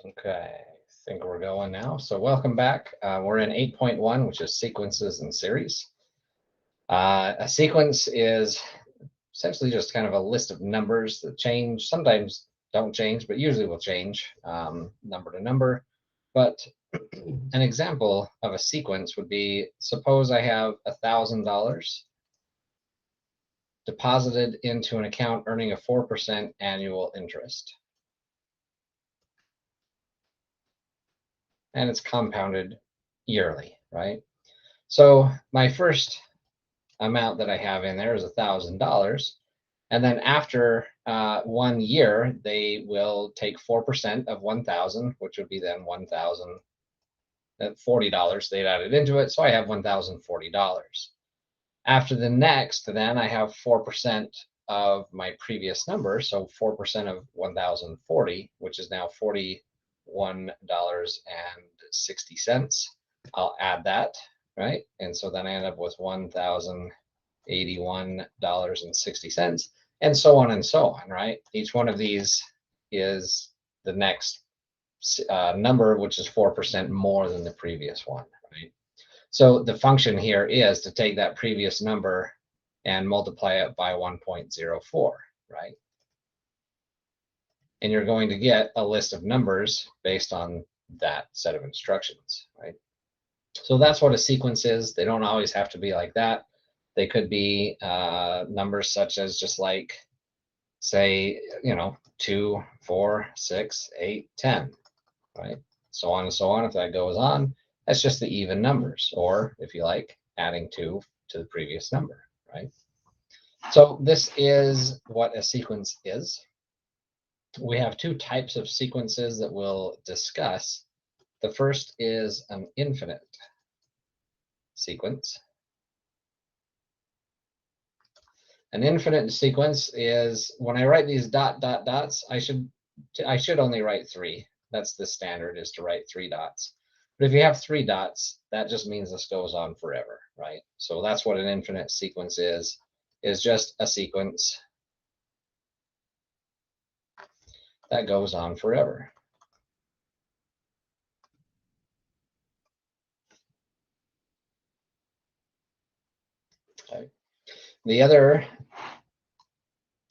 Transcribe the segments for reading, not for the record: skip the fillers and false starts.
Okay, I think we're going now. So welcome back. We're in 8.1, which is sequences and series. A sequence is essentially just kind of a list of numbers that change, sometimes don't change, but usually will change number to number. But an example of a sequence would be, suppose I have $1,000 deposited into an account earning a 4% annual interest. And it's compounded yearly, right? So my first amount that I have in there is $1,000. And then after 1 year, they will take 4% of 1,000, which would be then $1,040 they'd added into it. So I have $1,040. After the next, then I have 4% of my previous number. So 4% of 1,040, which is now $41.60. I'll add that, right? And so then I end up with $1,081.60, and so on and so on, right? Each one of these is the next number, which is 4% more than the previous one, right? So the function here is to take that previous number and multiply it by 1.04, right? And you're going to get a list of numbers based on that set of instructions, right? So that's what a sequence is. They don't always have to be like that. They could be numbers such as just like, say, 2, 4, 6, 8, 10, right? So on and so on. If that goes on, that's just the even numbers, or if you like, adding 2 to the previous number, right? So this is what a sequence is. We have two types of sequences that we'll discuss. The first is an infinite sequence. An infinite sequence is when I write these dots, I should only write 3. That's the standard, is to write 3 dots. But if you have 3 dots, that just means this goes on forever, right? So that's what an infinite sequence is just a sequence that goes on forever. Okay. The other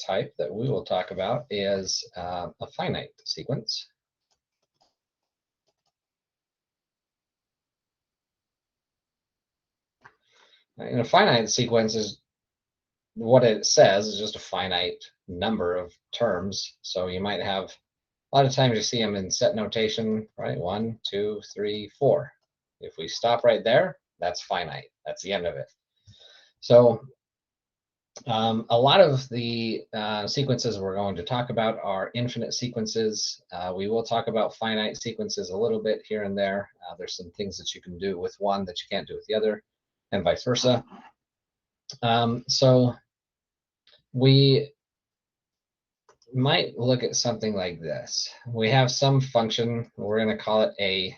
type that we will talk about is a finite sequence. And a finite sequence is, what it says is just a finite number of terms. So you might have, a lot of times you see them in set notation, right? 1, 2, 3, 4. If we stop right there, that's finite. That's the end of it. So a lot of the sequences we're going to talk about are infinite sequences. We will talk about finite sequences a little bit here and there. There's some things that you can do with one that you can't do with the other, and vice versa. So we might look at something like this. We have some function, we're going to call it a.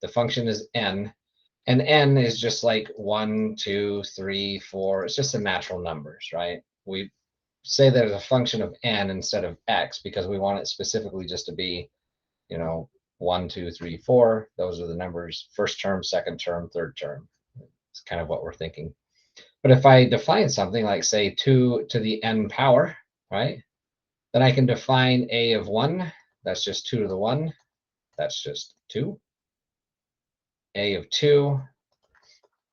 The function is n, and n is just like 1, 2, 3, 4. It's just the natural numbers, right? We say there's a function of n instead of x because we want it specifically just to be, 1, 2, 3, 4. Those are the numbers, first term, second term, third term. It's kind of what we're thinking. But if I define something like, say, 2 to the n power, right? Then I can define a of 1. That's just 2 to the 1. That's just 2. A of 2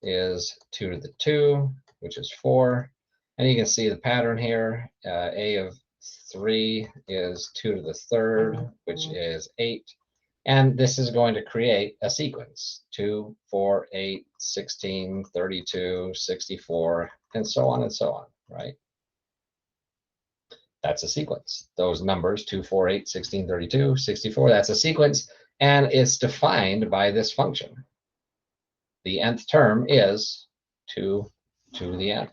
is 2 to the 2, which is 4. And you can see the pattern here. A of 3 is 2 to the 3rd, which is 8. And this is going to create a sequence: 2, 4, 8, 16, 32, 64, and so on and so on, right? That's a sequence. Those numbers, 2, 4, 8, 16, 32, 64, that's a sequence, and it's defined by this function. The nth term is 2 to the n.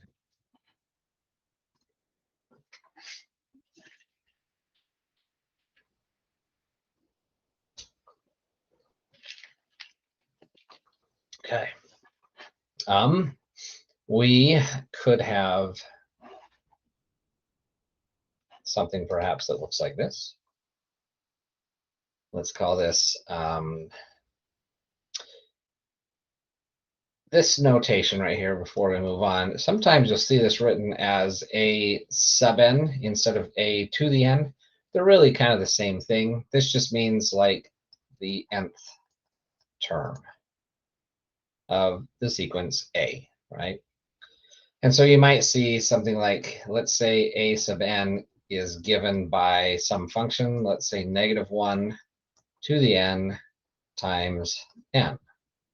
Okay. We could have something perhaps that looks like this. let's call this this notation right here before we move on. Sometimes you'll see this written as a sub n instead of a to the n. They're really kind of the same thing. This just means like the nth term of the sequence A, right? And so you might see something like, let's say a sub n is given by some function, let's say -1 to the n times n,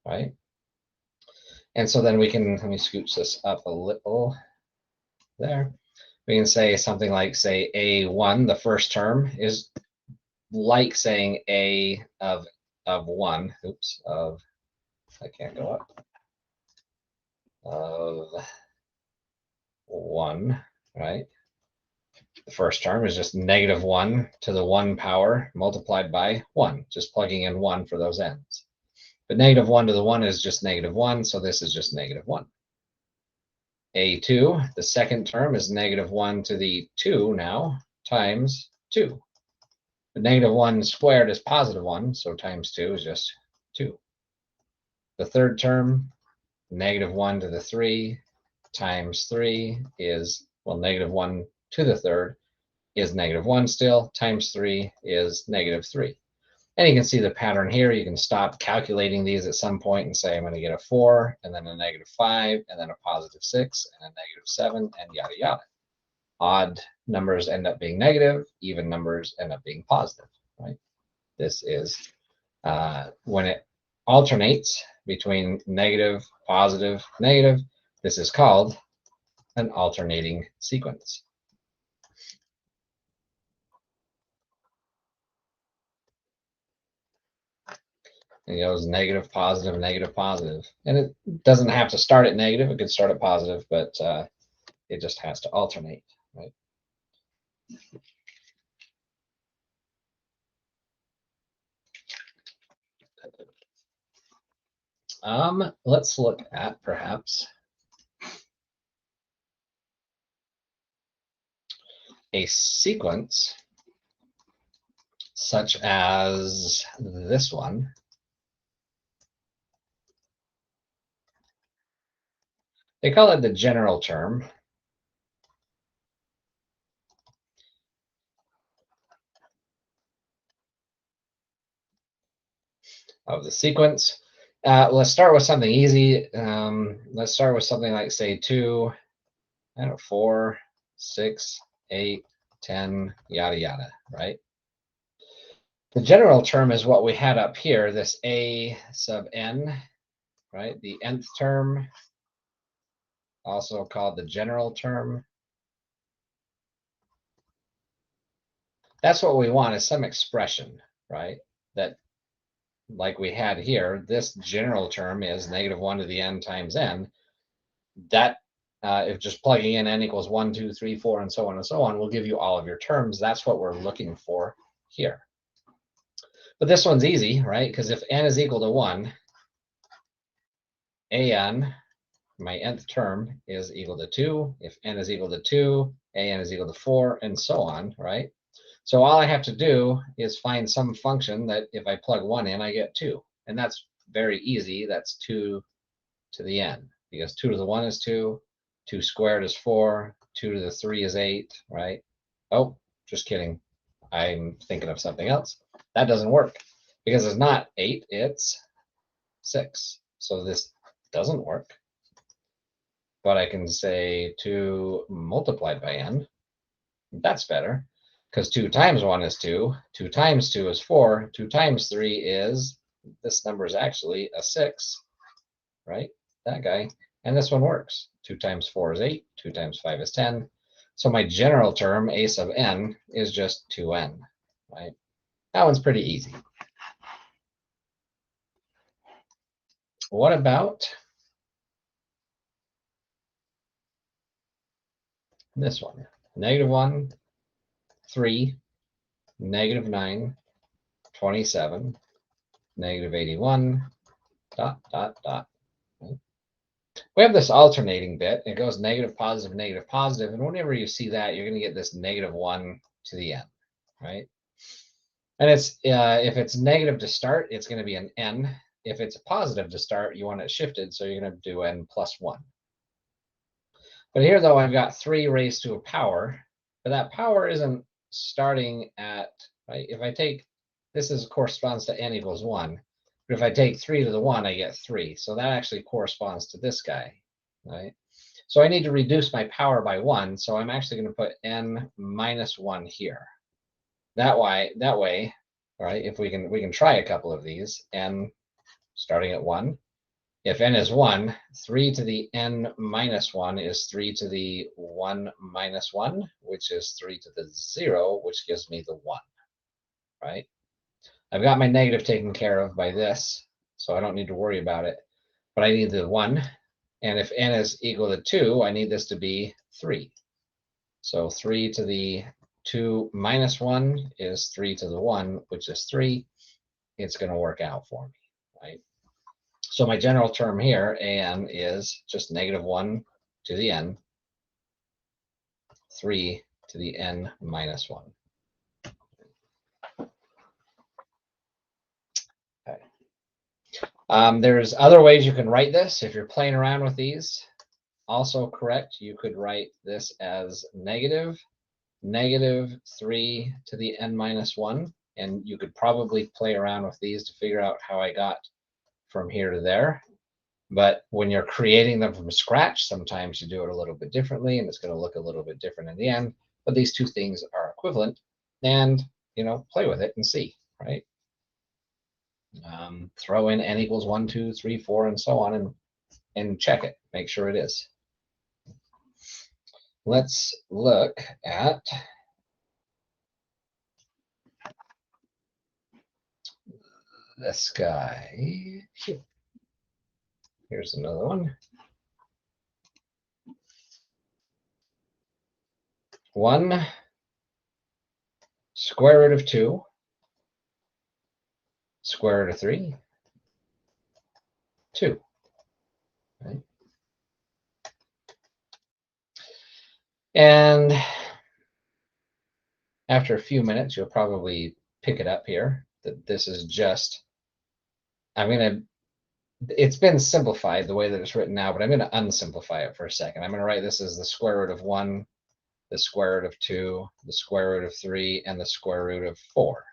right? And so then we can, let me scooch this up a little there. We can say something like, say, a1, the first term, is like saying a of 1, oops, of, I can't go up, of 1, right? The first term is just -1 to the 1 power multiplied by 1, just plugging in 1 for those n's. But -1 to the 1 is just -1, so this is just -1. A2, the second term, is -1 to the 2 now, times 2. The -1 squared is +1, so times 2 is just 2. The third term, -1 to the 3 times 3 is, well, -1 to the third is -1 still, times 3 is -3. And you can see the pattern here. You can stop calculating these at some point and say, I'm going to get a 4, and then a -5, and then a +6, and a -7, and yada, yada. Odd numbers end up being negative. Even numbers end up being positive, right? This is when it alternates between negative, positive, negative. This is called an alternating sequence. It goes negative, positive, negative, positive. And it doesn't have to start at negative. It could start at positive, but it just has to alternate, right? Let's look at perhaps a sequence such as this one. They call it the general term of the sequence. Let's start with something easy. Let's start with something like, say, 2, I don't know, 4, 6, 8, 10, yada, yada, right? The general term is what we had up here, this a sub n, right? The nth term, also called the general term. That's what we want, is some expression, right? That, like we had here, this general term is -1 to the n times n. That, if just plugging in n equals 1, 2, 3, 4, and so on, will give you all of your terms. That's what we're looking for here. But this one's easy, right? Because if n is equal to 1, an, my nth term, is equal to 2. If n is equal to 2, an is equal to 4, and so on, right? So all I have to do is find some function that if I plug 1 in, I get 2. And that's very easy. That's 2 to the n, because 2 to the 1 is 2, 2 squared is 4, 2 to the 3 is 8, right? Oh, just kidding. I'm thinking of something else. That doesn't work because it's not 8, it's 6. So this doesn't work. But I can say 2 multiplied by n. That's better, because 2 times 1 is 2, 2 times 2 is 4, 2 times 3 is, this number is actually a 6, right? That guy. And this one works. 2 times 4 is 8, 2 times 5 is 10. So my general term, a sub n, is just 2n, right? That one's pretty easy. What about this one? -1, 3, -9, 27, -81, ... We have this alternating bit. It goes negative, positive, negative, positive. And whenever you see that, you're going to get this -1 to the n, right? And it's if it's negative to start, it's going to be an n. If it's positive to start, you want it shifted, so you're going to do n plus 1. But here, though, I've got 3 raised to a power, but that power isn't starting at, right? If I take, this corresponds to n equals 1. But if I take 3 to the 1, I get 3. So that actually corresponds to this guy, right? So I need to reduce my power by 1. So I'm actually going to put n minus 1 here. That way, all right, if we can try a couple of these, n starting at 1. If n is 1, 3 to the n minus 1 is 3 to the 1 minus 1, which is 3 to the 0, which gives me the 1, right? I've got my negative taken care of by this, so I don't need to worry about it. But I need the 1, and if n is equal to 2, I need this to be 3. So 3 to the 2 minus 1 is 3 to the 1, which is 3. It's going to work out for me, right? So my general term here, an, is just negative 1 to the n, 3 to the n minus 1. Okay. There's other ways you can write this. If you're playing around with these, also correct, you could write this as negative 3 to the n minus 1. And you could probably play around with these to figure out how I got from here to there. But when you're creating them from scratch, sometimes you do it a little bit differently, and it's going to look a little bit different in the end. But these two things are equivalent, and play with it and see, right? Throw in n equals 1, 2, 3, 4, and so on, and check it. Make sure it is. Let's look at this guy. Here's another one. 1 square root of 2 square root of 3, 2. Right? And after a few minutes, you'll probably pick it up here that this is just, it's been simplified the way that it's written now, but I'm going to unsimplify it for a second. I'm going to write this as the square root of 1, the square root of 2, the square root of 3, and the square root of 4,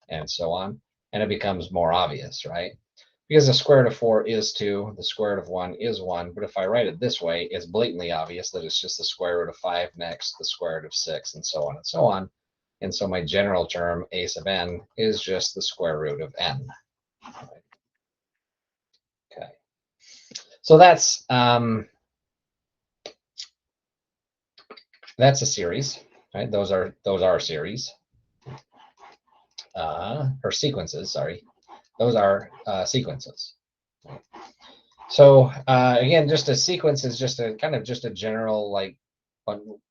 and so on. And it becomes more obvious, right? Because the square root of 4 is 2, the square root of 1 is 1, but if I write it this way, it's blatantly obvious that it's just the square root of 5 next, the square root of 6, and so on and so on. And so my general term, a sub n, is just the square root of n. Okay. So that's a series, right? Those are series. Or sequences, sorry. Those are sequences. So again, just a sequence is just a kind of just a general like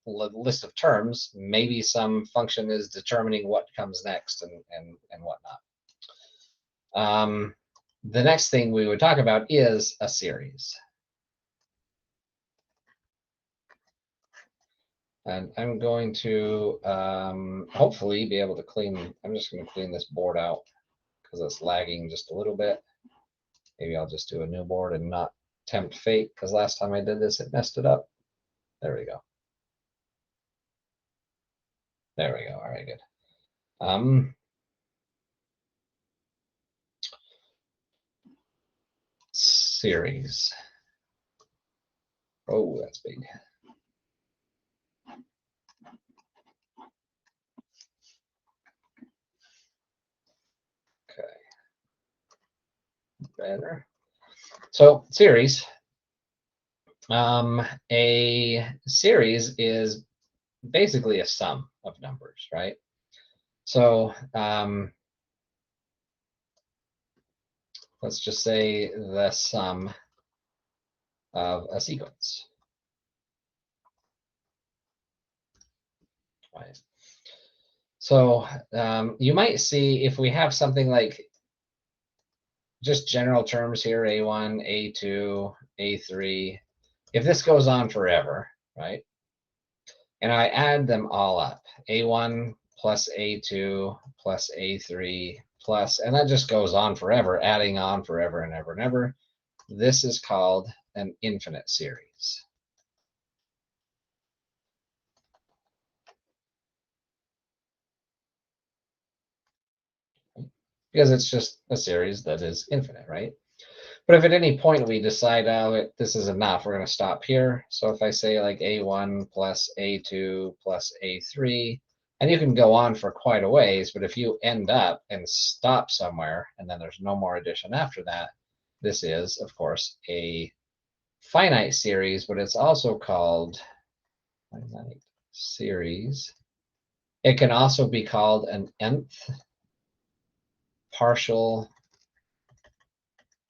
list of terms. Maybe some function is determining what comes next and whatnot. The next thing we would talk about is a series. And I'm going to hopefully be able to clean, I'm just going to clean this board out because it's lagging just a little bit. Maybe I'll just do a new board and not tempt fate, because last time I did this, it messed it up. There we go. There we go. All right, good. Series. Oh, that's big. Okay. Better. So series. A series is basically a sum of numbers, right? So let's just say the sum of a sequence. Right. So you might see if we have something like just general terms here, A1, A2, A3, if this goes on forever, right? And I add them all up, A1 plus A2 plus A3 plus, and that just goes on forever, adding on forever and ever and ever. This is called an infinite series. Because it's just a series that is infinite, right? But if at any point we decide, oh, this is enough, we're going to stop here. So if I say like A1 plus A2 plus A3, and you can go on for quite a ways, but if you end up and stop somewhere, and then there's no more addition after that, this is, of course, a finite series, but it's also called finite series. It can also be called an nth partial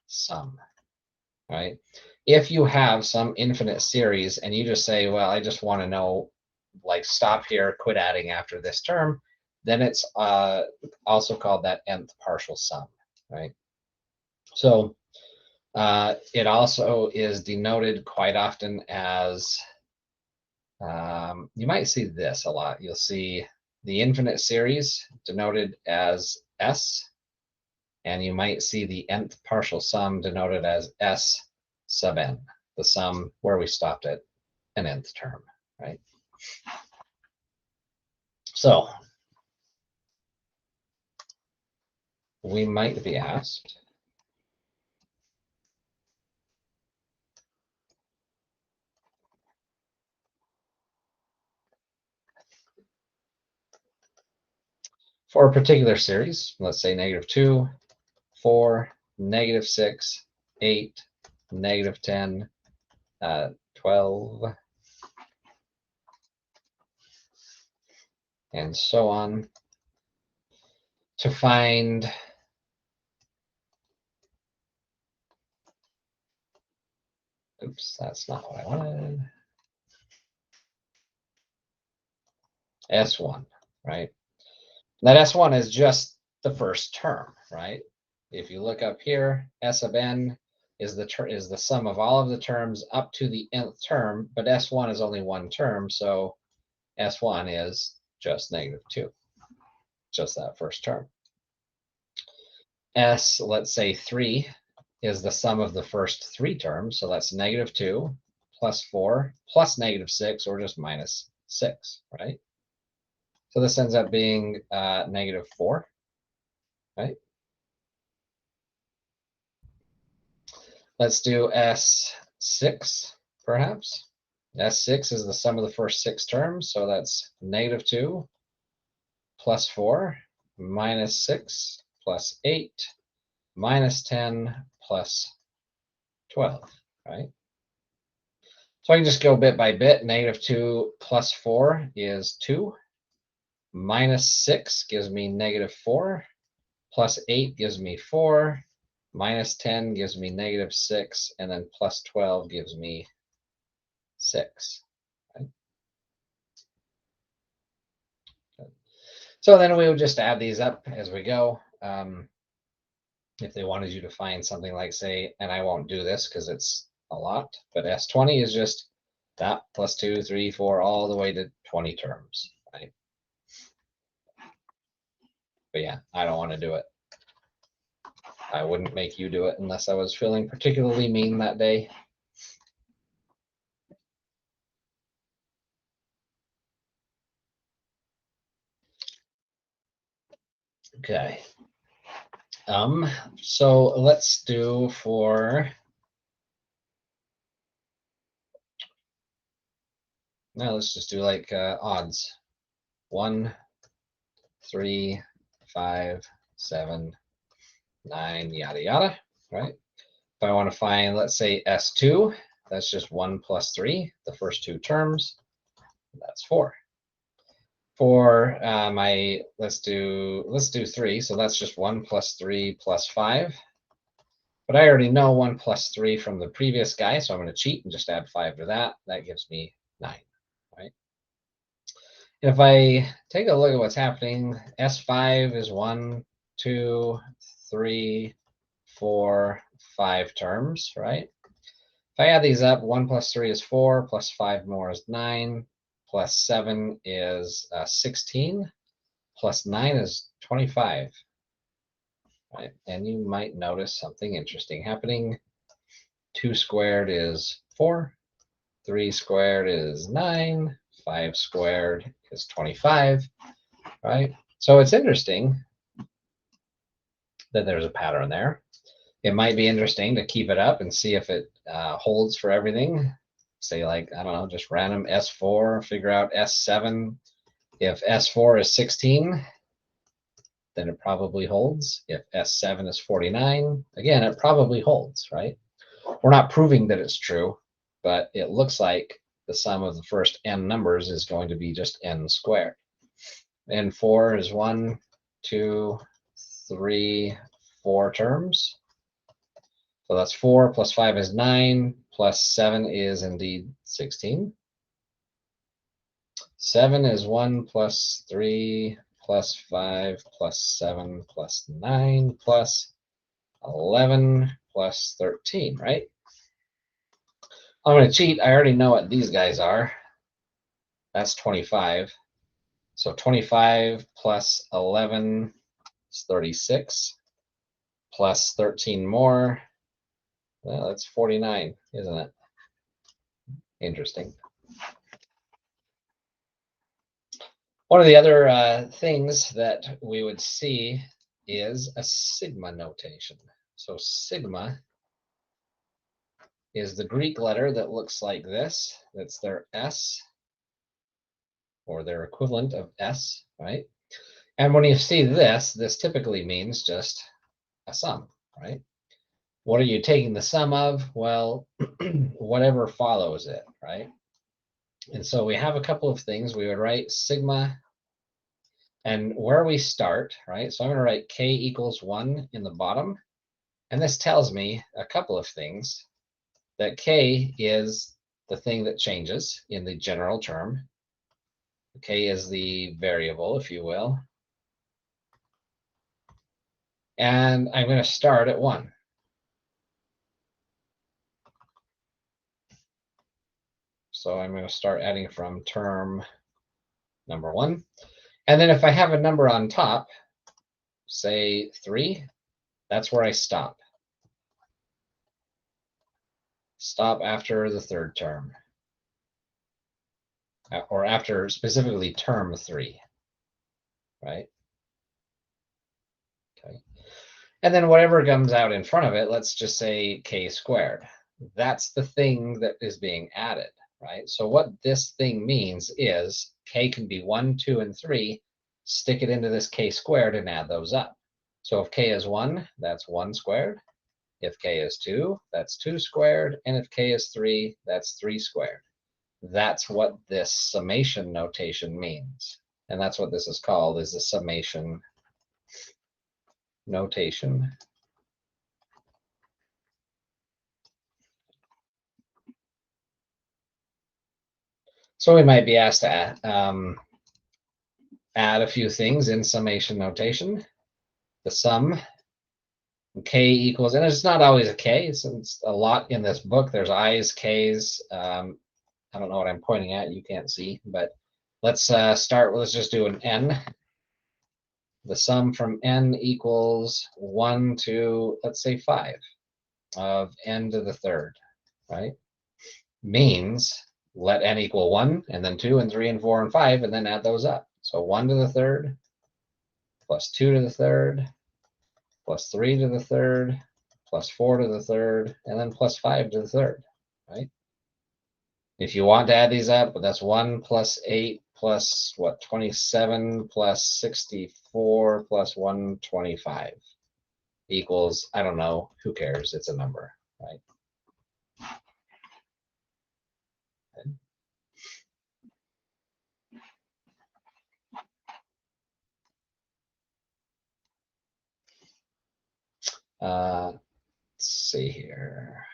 sum, right? If you have some infinite series and you just say, well, I just want to know, like, stop here, quit adding after this term, then it's also called that nth partial sum, right? So it also is denoted quite often as, you might see this a lot. You'll see the infinite series denoted as S, and you might see the nth partial sum denoted as S sub n, the sum where we stopped at an nth term, right? So we might be asked, for a particular series, let's say -2, 4, -6, 8, -10, 12, and so on, to find oops, that's not what I wanted. S1, right? That S1 is just the first term, right? If you look up here, S of n is the sum of all of the terms up to the nth term, but S1 is only one term, so S1 is just -2, just that first term. S, let's say 3, is the sum of the first three terms, so that's -2 plus 4 plus -6, or just -6, right? So this ends up being -4, right? Let's do S6, perhaps. S6 is the sum of the first six terms, so that's -2 plus 4 minus 6 plus 8 minus 10 plus 12, right? So I can just go bit by bit. -2 plus 4 is 2. Minus 6 gives me -4. Plus 8 gives me 4. Minus 10 gives me -6. And then plus 12 gives me 6. Right? So then we would just add these up as we go. If they wanted you to find something like, say, and I won't do this because it's a lot, but S20 is just that plus 2, 3, 4, all the way to 20 terms, right? But yeah, I don't want to do it. I wouldn't make you do it unless I was feeling particularly mean that day. Okay. So let's do for, now let's just do like odds. 1, 3, 5, 7, 9, yada yada, right? If I want to find, let's say S2, that's just 1 plus 3, the first two terms, that's 4. For let's do 3, so that's just 1 plus 3 plus 5. But I already know 1 plus 3 from the previous guy, so I'm going to cheat and just add 5 to that. That gives me 9, right? If I take a look at what's happening, S5 is 1, 2, 3, 4, 5 terms, right? If I add these up, 1 plus 3 is 4, plus 5 more is 9, plus 7 is 16. plus 9 is 25. Right? And you might notice something interesting happening. 2 squared is 4. 3 squared is 9. 5 squared is 25. Right? So it's interesting that there's a pattern there. It might be interesting to keep it up and see if it holds for everything. Say like, I don't know, just random S4, figure out S7. If S4 is 16, then it probably holds. If S7 is 49, again, it probably holds, right? We're not proving that it's true, but it looks like the sum of the first n numbers is going to be just n squared. N4 is 1, 2, 3, 4 terms. So that's 4 plus 5 is 9, plus 7 is indeed 16. 7 is 1 plus 3 plus 5 plus 7 plus 9 plus 11 plus 13, right? I'm going to cheat. I already know what these guys are. That's 25. So 25 plus 11 is 36. Plus 13 more. Well, that's 49, isn't it? Interesting. One of the other things that we would see is a sigma notation. So sigma is the Greek letter that looks like this. That's their S, or their equivalent of S, right? And when you see this, this typically means just a sum, right? What are you taking the sum of? Well, whatever follows it, right? And so we have a couple of things. We would write sigma, and where we start, right? So I'm going to write k equals 1 in the bottom. And this tells me a couple of things, that k is the thing that changes in the general term. K is the variable, if you will. And I'm going to start at 1. So I'm going to start adding from term number 1. And then if I have a number on top, say 3, that's where I stop. Stop after the third term. Or after specifically term 3, right? Okay. And then whatever comes out in front of it, let's just say k squared. That's the thing that is being added, right? So what this thing means is k can be 1, 2, and 3. Stick it into this k squared and add those up. So if k is 1, that's 1 squared. If k is 2, that's 2 squared. And if k is 3, that's 3 squared. That's what this summation notation means. And that's what this is called, is the summation notation. So we might be asked to add a few things in summation notation. The sum, k equals, and it's not always a k, it's a lot in this book. There's i's, k's. I don't know what I'm pointing at, you can't see, but let's start, let's just do an n. The sum from n equals 1 to, let's say 5, of n to the third, right? Means let n equal 1, and then 2, and 3, and 4, and 5, and then add those up. So 1 to the third, plus 2 to the third, plus 3 to the third, plus 4 to the third, and then plus 5 to the third, right? If you want to add these up, that's 1 plus 8 plus, what, 27 plus 64 plus 125 equals, I don't know, who cares? It's a number, right? Let's see here.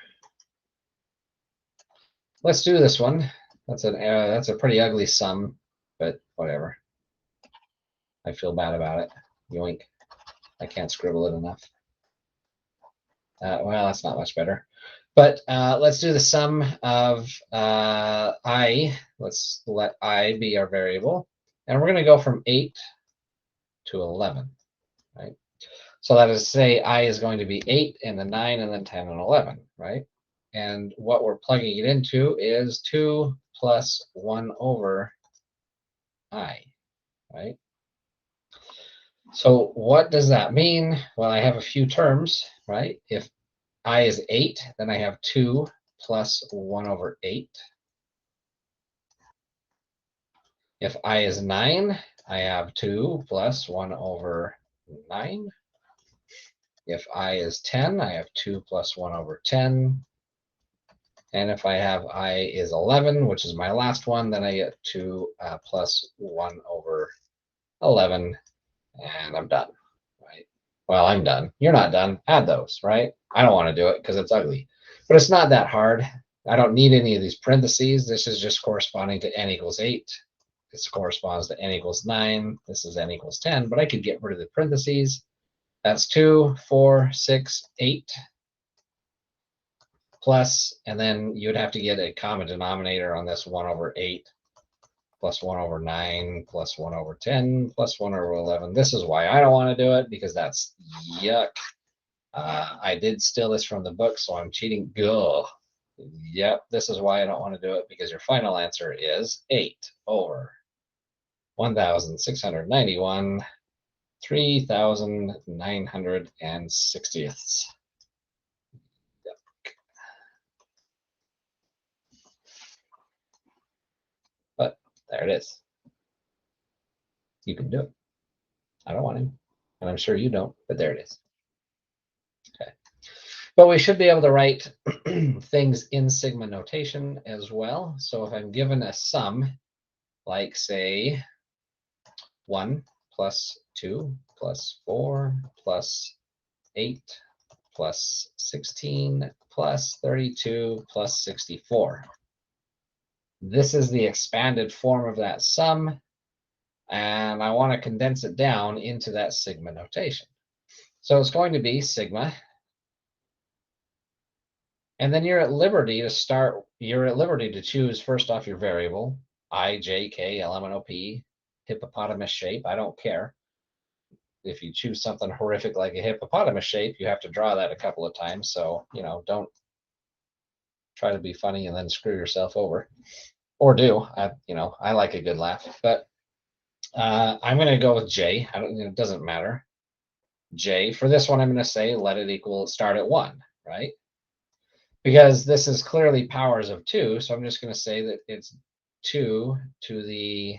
Let's do this one. That's a pretty ugly sum, but whatever. I feel bad about it. Yoink. I can't scribble it enough. Well, that's not much better. But let's do the sum of I. Let's let I be our variable. And we're going to go from 8 to 11, right? So that is to say I is going to be 8 and then 9 and then 10 and 11, right? And what we're plugging it into is 2 plus 1 over I, right? So what does that mean? Well, I have a few terms, right? If I is 8, then I have 2 plus 1 over 8. If I is 9, I have 2 plus 1 over 9. If I is 10, I have 2 plus 1 over 10. And if I have I is 11, which is my last one, then I get 2 plus 1 over 11, and I'm done, right? Well, I'm done. You're not done. Add those, right? I don't want to do it because it's ugly. But it's not that hard. I don't need any of these parentheses. This is just corresponding to n equals 8. This corresponds to n equals 9. This is n equals 10. But I could get rid of the parentheses. That's 2, 4, 6, 8. Plus, and then you'd have to get a common denominator on this 1 over 8 plus 1 over 9 plus 1 over 10 plus 1 over 11. This is why I don't want to do it, because that's yuck. I did steal this from the book, so I'm cheating. Go. Yep, this is why I don't want to do it, because your final answer is 8 over 1,691, 3,960ths. But there it is. You can do it. I don't want to, and I'm sure you don't, but there it is. Okay. But we should be able to write things in sigma notation as well. So if I'm given a sum, like say 1 plus 2 plus 4 plus 8 plus 16 plus 32 plus 64. This is the expanded form of that sum, and I want to condense it down into that sigma notation. So it's going to be sigma, and then you're at liberty to start, you're at liberty to choose first off your variable, I, J, K, L, M, N, O, P, hippopotamus shape, I don't care. If you choose something horrific like a hippopotamus shape, you have to draw that a couple of times. So, you know, don't try to be funny and then screw yourself over. Or do. I like a good laugh. But I'm going to go with J. It doesn't matter. J. For this one, I'm going to say let it equal start at 1, right? Because this is clearly powers of 2. So I'm just going to say that it's 2 to the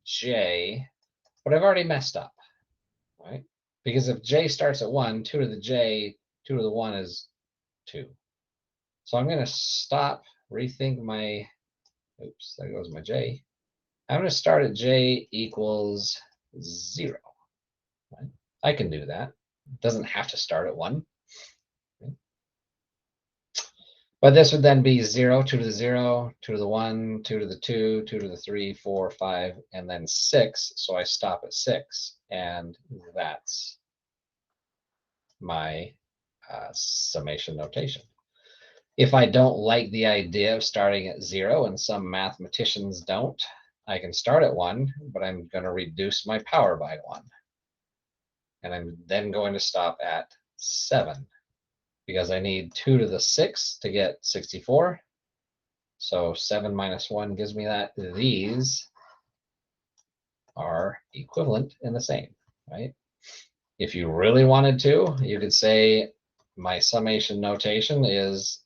J. But I've already messed up, right? Because if J starts at 1, 2 to the J, 2 to the 1 is 2. So I'm going to stop, rethink my, oops, there goes my J. I'm going to start at J equals 0. Right? I can do that. It doesn't have to start at 1. Okay. But this would then be 0, 2 to the 0, 2 to the 1, 2 to the 2, 2 to the 3, 4, 5, and then 6. So I stop at 6. And that's my summation notation. If I don't like the idea of starting at 0, and some mathematicians don't, I can start at 1, but I'm going to reduce my power by 1. And I'm then going to stop at 7, because I need 2 to the 6 to get 64. So 7 minus 1 gives me that. These are equivalent and the same, right? If you really wanted to, you could say my summation notation is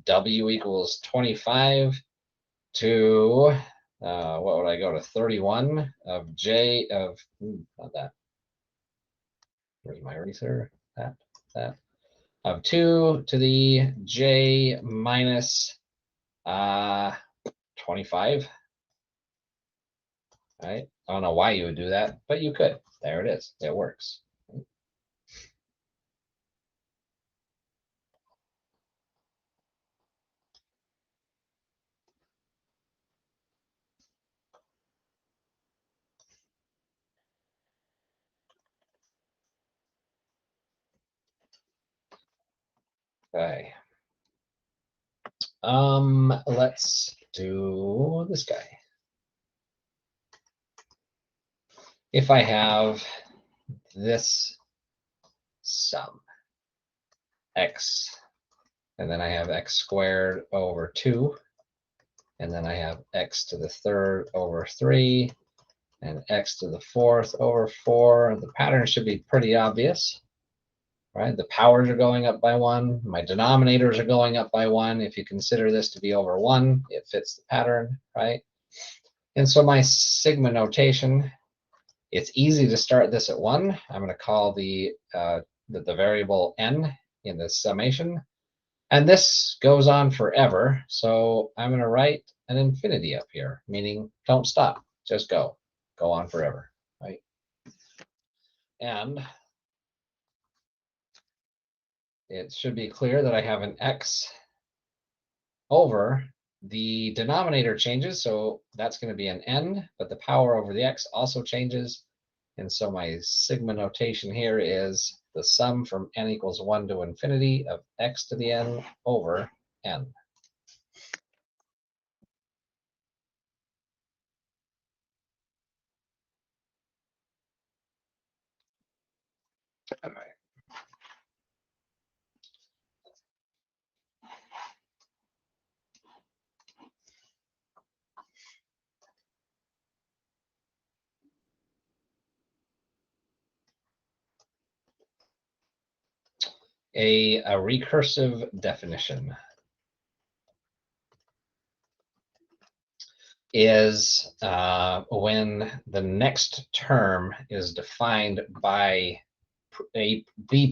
W equals 25 to, what would I go to, 31 of J of, not that. Where's my eraser? That. Of 2 to the J minus 25. Right? I don't know why you would do that, but you could. There it is. It works. Okay. Let's do this guy. If I have this sum, x, and then I have x squared over 2, and then I have x to the third over 3, and x to the fourth over 4. The pattern should be pretty obvious, right? The powers are going up by 1. My denominators are going up by 1. If you consider this to be over 1, it fits the pattern, right? And so my sigma notation, it's easy to start this at 1. I'm going to call the variable n in the summation. And this goes on forever. So I'm going to write an infinity up here, meaning don't stop, just go on forever, right? And it should be clear that I have an x over the denominator changes. So that's going to be an n, but the power over the x also changes. And so my sigma notation here is the sum from n equals 1 to infinity of x to the n over n. All right. A recursive definition is when the next term is defined by the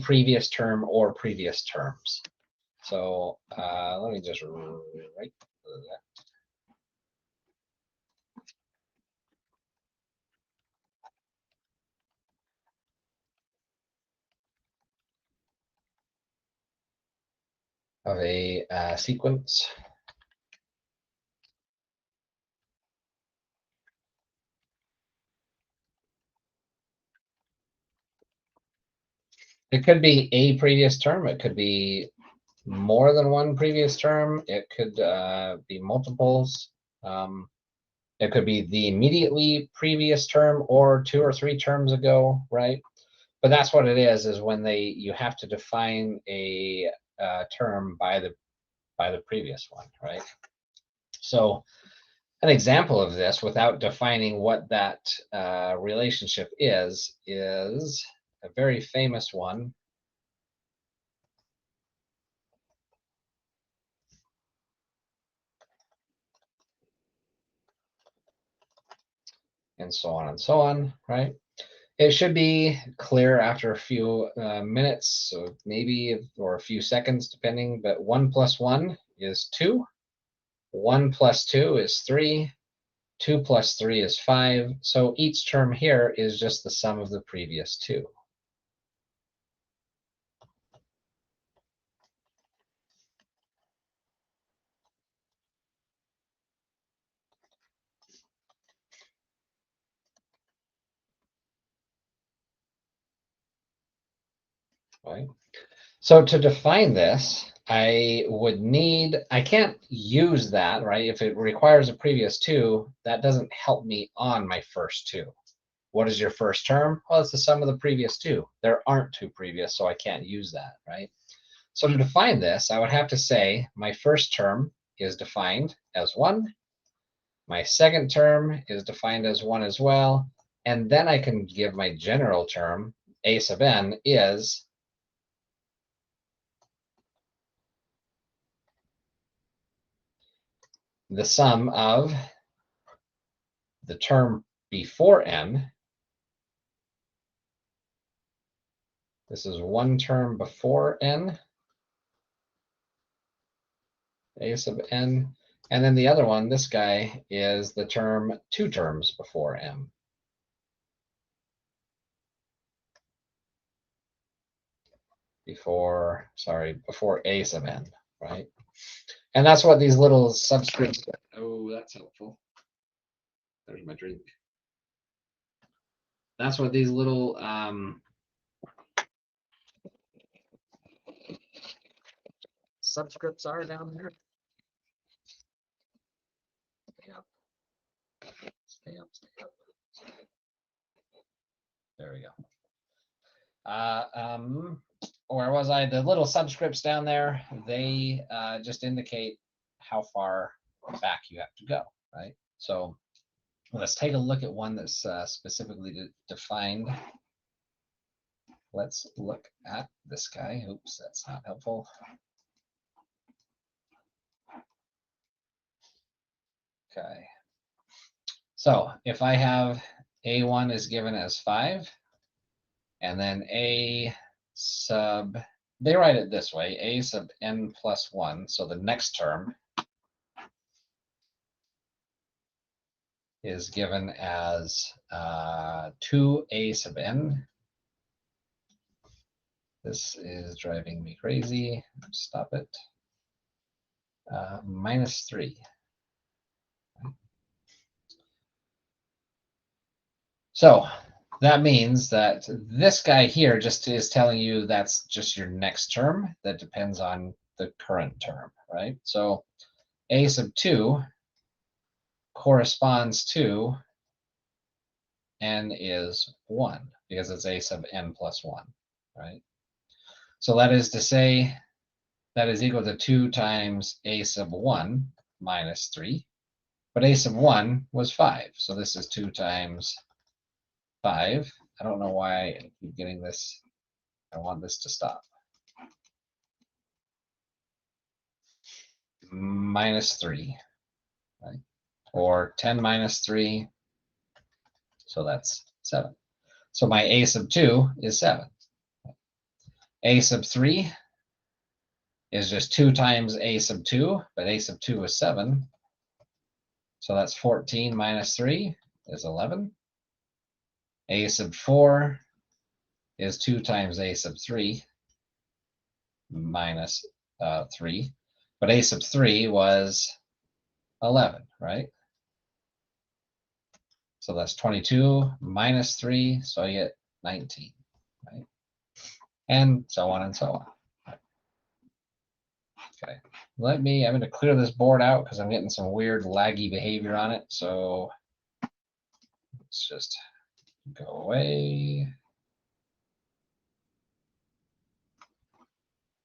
previous term or previous terms. So let me just write that. Of a sequence. It could be a previous term. It could be more than one previous term. It could be multiples. It could be the immediately previous term or 2 or 3 terms ago, right? But that's what it is when you have to define a term by the previous one, right? So an example of this, without defining what that relationship is a very famous one. And so on, right? It should be clear after a few minutes, so maybe, or a few seconds, depending, but 1 plus 1 is 2. 1 plus 2 is 3. 2 plus 3 is 5. So each term here is just the sum of the previous 2. Right? So to define this, I can't use that, right? If it requires a previous 2, that doesn't help me on my first 2. What is your first term? Well, it's the sum of the previous 2. There aren't 2 previous, so I can't use that, right? So to define this, I would have to say my first term is defined as 1. My second term is defined as 1 as well. And then I can give my general term, a sub n, is the sum of the term before n. This is one term before n, a sub n. And then the other one, this guy, is the term 2 terms before m. Before a sub n, right? And that's what these little subscripts. Oh, that's helpful. There's my drink. That's what these little subscripts are down there. Stay up. Stay up. Stay up. There we go. Where was I? The little subscripts down there, they just indicate how far back you have to go, right? So let's take a look at one that's specifically defined. Let's look at this guy. Oops, that's not helpful. Okay. So if I have A1 is given as 5, and then A sub, they write it this way, A sub n plus 1, so the next term is given as 2A sub n. This is driving me crazy. Stop it. Minus 3. So that means that this guy here just is telling you that's just your next term that depends on the current term, right? So A sub 2 corresponds to n is 1 because it's A sub n plus 1, right? So that is to say that is equal to 2 times A sub 1 minus 3. But A sub 1 was 5. So this is 2 times 5. I don't know why I keep getting this. I want this to stop. Minus 3, right? Or 10 minus 3. So that's 7. So my A sub 2 is 7. A sub 3 is just 2 times A sub 2, but A sub 2 is 7. So that's 14 minus 3 is 11. A sub 4 is 2 times A sub 3 minus 3. But A sub 3 was 11, right? So that's 22 minus 3, so I get 19, right? And so on and so on. Okay, I'm going to clear this board out because I'm getting some weird laggy behavior on it. So let's just go away.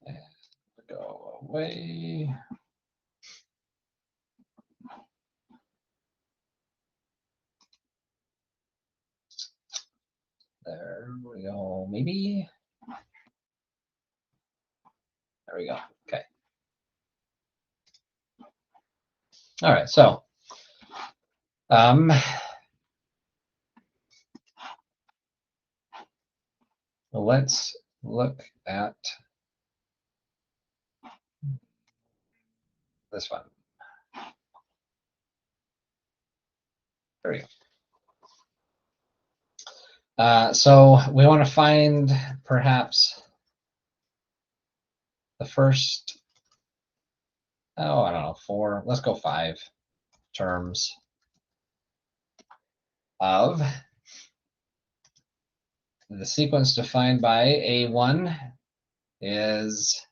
And go away. There we go, maybe. There we go, okay. All right, so let's look at this one. There we go. So we want to find perhaps the first, I don't know, 4, let's go 5 terms of the sequence defined by A1 is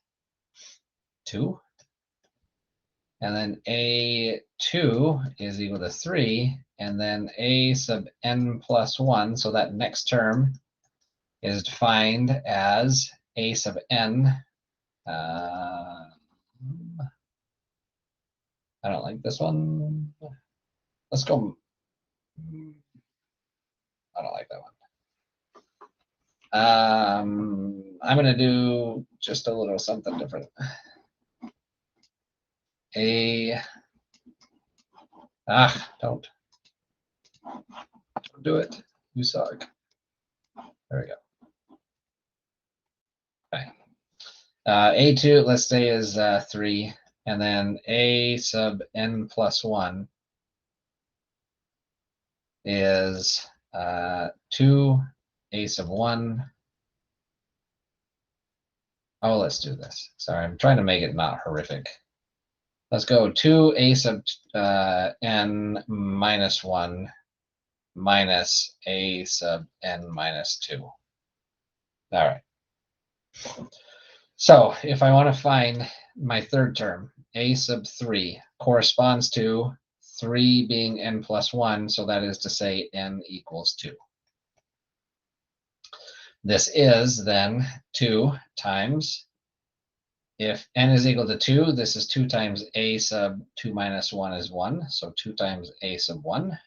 2. And then A2 is equal to 3. And then A sub n plus 1. So that next term is defined as A sub n. I don't like this one. Let's go. I don't like that one. I'm going to do just a little something different. Don't do it. You suck. There we go. Okay. A2, let's say, is 3. And then A sub n plus 1 is 2. A sub 1. Oh, let's do this. Sorry, I'm trying to make it not horrific. Let's go 2 A sub n minus 1 minus A sub n minus 2. All right. So if I want to find my third term, A sub 3 corresponds to 3 being n plus 1, so that is to say n equals 2. This is then 2 times, if n is equal to 2, this is 2 times a sub 2 minus 1 is 1. So 2 times a sub 1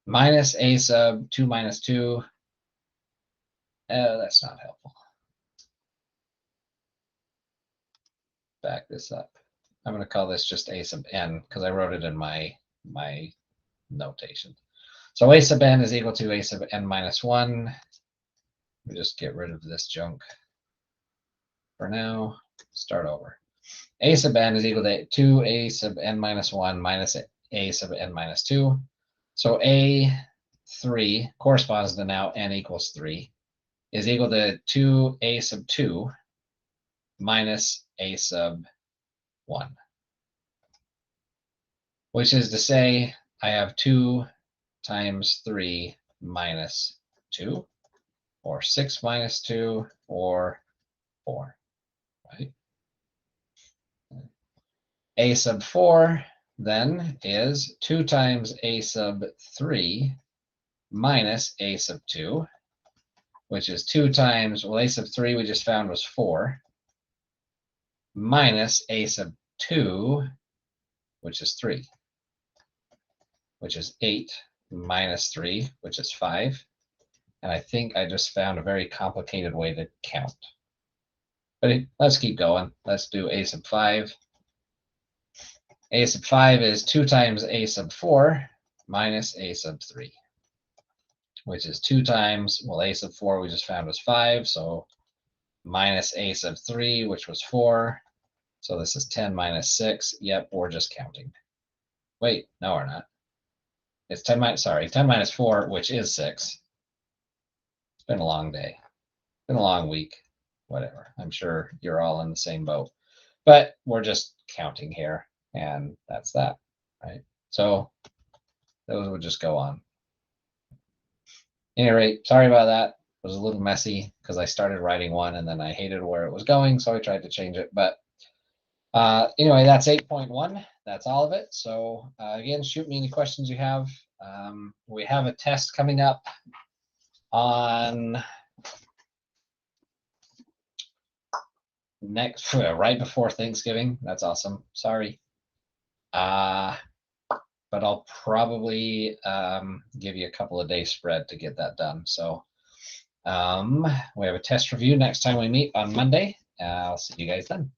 minus a sub 2 minus 2. That's not helpful. Back this up. I'm going to call this just a sub n because I wrote it in my notation. So a sub n is equal to a sub n minus 1. We just get rid of this junk for now. Start over. A sub n is equal to 2a sub n minus 1 minus a sub n minus 2. So a3 corresponds to now n equals 3 is equal to 2a sub 2 minus a sub 1. Which is to say I have 2 times 3 minus 2, or 6 minus 2, or 4, right? A sub 4 then is 2 times a sub 3 minus a sub 2, which is 2 times, well, a sub 3 we just found was 4, minus a sub 2, which is 3, which is 8 minus 3, which is 5. And I think I just found a very complicated way to count. But let's keep going. Let's do a sub 5. A sub 5 is 2 times a sub 4 minus a sub 3, which is 2 times, well, a sub 4 we just found was 5, so minus a sub 3, which was 4. So this is 10 minus 6. Yep, we're just counting. Wait, no, we're not. It's 10 minus, sorry, 10 minus 4, which is 6. It's been a long day. Been a long week. Whatever. I'm sure you're all in the same boat. But we're just counting here, and that's that, right? So those would just go on. At any rate, sorry about that. It was a little messy because I started writing one and then I hated where it was going, so I tried to change it. But anyway, that's 8.1. That's all of it. So again, shoot me any questions you have. We have a test coming up on next, right before Thanksgiving. That's awesome. Sorry. But I'll probably give you a couple of days spread to get that done. So we have a test review next time we meet on Monday. I'll see you guys then.